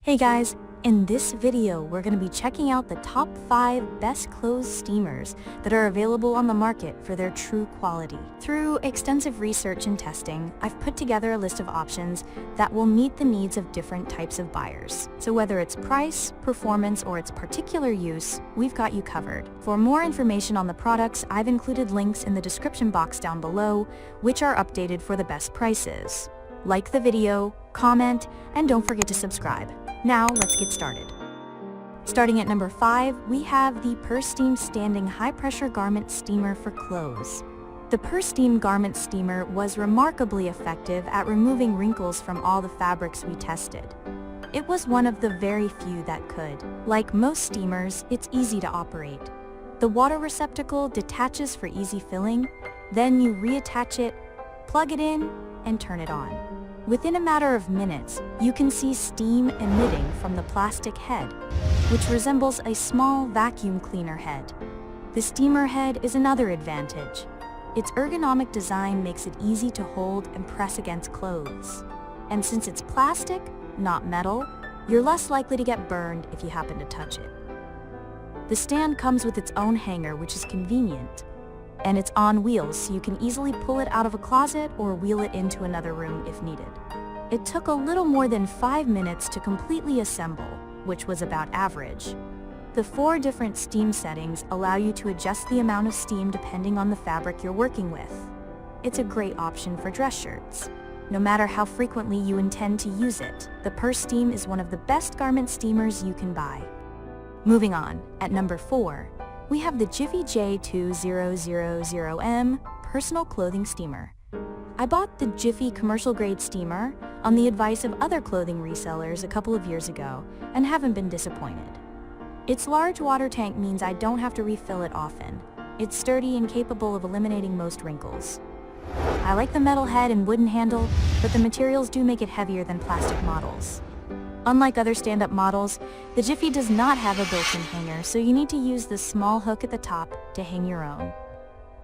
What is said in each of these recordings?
Hey guys, in this video we're going to be checking out the top 5 best clothes steamers that are available on the market for their true quality. Through extensive research and testing, I've put together a list of options that will meet the needs of different types of buyers. So whether it's price, performance, or its particular use, we've got you covered. For more information on the products, I've included links in the description box down below, which are updated for the best prices. Like the video, comment, and don't forget to subscribe. Now, let's get started. Starting at number 5, we have the PurSteam Standing High-Pressure Garment Steamer for Clothes. The PurSteam Garment Steamer was remarkably effective at removing wrinkles from all the fabrics we tested. It was one of the very few that could. Like most steamers, it's easy to operate. The water receptacle detaches for easy filling, then you reattach it, plug it in, and turn it on. Within a matter of minutes, you can see steam emitting from the plastic head, which resembles a small vacuum cleaner head. The steamer head is another advantage. Its ergonomic design makes it easy to hold and press against clothes. And since it's plastic, not metal, you're less likely to get burned if you happen to touch it. The stand comes with its own hanger, which is convenient, and it's on wheels, so you can easily pull it out of a closet or wheel it into another room if needed. It took a little more than 5 minutes to completely assemble, which was about average. The 4 different steam settings allow you to adjust the amount of steam depending on the fabric you're working with. It's a great option for dress shirts. No matter how frequently you intend to use it, the PurSteam is one of the best garment steamers you can buy. Moving on, at number 4, we have the Jiffy J2000M Personal Clothing Steamer. I bought the Jiffy commercial grade steamer on the advice of other clothing resellers a couple of years ago and haven't been disappointed. Its large water tank means I don't have to refill it often. It's sturdy and capable of eliminating most wrinkles. I like the metal head and wooden handle, but the materials do make it heavier than plastic models. Unlike other stand-up models, the Jiffy does not have a built-in hanger, so you need to use the small hook at the top to hang your own.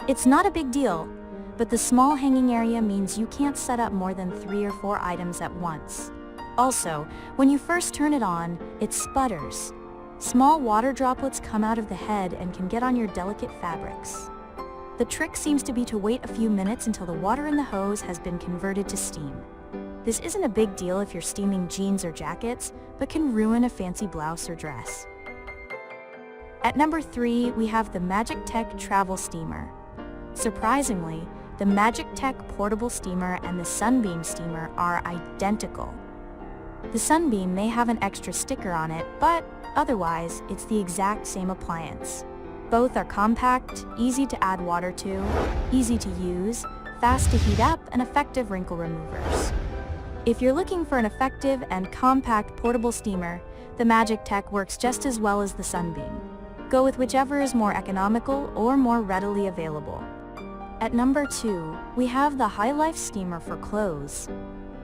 It's not a big deal, but the small hanging area means you can't set up more than 3 or 4 items at once. Also, when you first turn it on, it sputters. Small water droplets come out of the head and can get on your delicate fabrics. The trick seems to be to wait a few minutes until the water in the hose has been converted to steam. This isn't a big deal if you're steaming jeans or jackets, but can ruin a fancy blouse or dress. At number 3, we have the Magictec Travel Steamer. Surprisingly, the Magictec Portable Steamer and the Sunbeam Steamer are identical. The Sunbeam may have an extra sticker on it, but otherwise, it's the exact same appliance. Both are compact, easy to add water to, easy to use, fast to heat up, and effective wrinkle removers. If you're looking for an effective and compact portable steamer, the Magictec works just as well as the Sunbeam. Go with whichever is more economical or more readily available. At number 2, we have the HiLIFE steamer for clothes.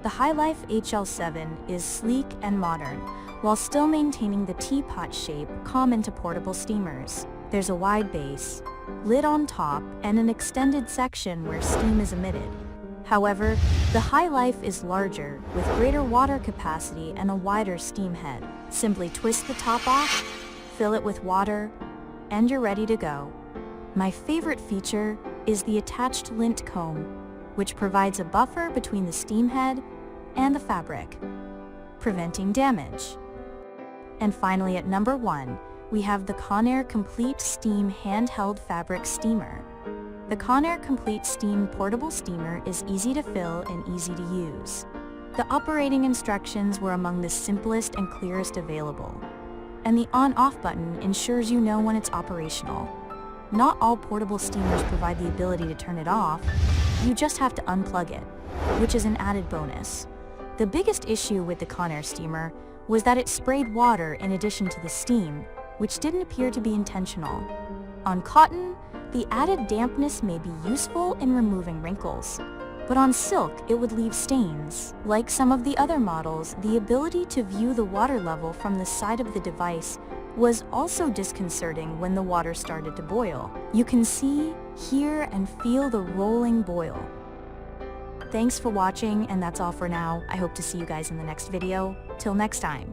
The HiLIFE HL7 is sleek and modern, while still maintaining the teapot shape common to portable steamers. There's a wide base, lid on top, and an extended section where steam is emitted. However, the HiLIFE is larger, with greater water capacity and a wider steam head. Simply twist the top off, fill it with water, and you're ready to go. My favorite feature is the attached lint comb, which provides a buffer between the steam head and the fabric, preventing damage. And finally, at number 1, we have the Conair Complete Steam Handheld Fabric Steamer. The Conair Complete Steam Portable Steamer is easy to fill and easy to use. The operating instructions were among the simplest and clearest available, and the on-off button ensures you know when it's operational. Not all portable steamers provide the ability to turn it off, you just have to unplug it, which is an added bonus. The biggest issue with the Conair steamer was that it sprayed water in addition to the steam, which didn't appear to be intentional. On cotton, the added dampness may be useful in removing wrinkles, but on silk it would leave stains. Like some of the other models, the ability to view the water level from the side of the device was also disconcerting when the water started to boil. You can see, hear, and feel the rolling boil. Thanks for watching, and that's all for now. I hope to see you guys in the next video. Till next time.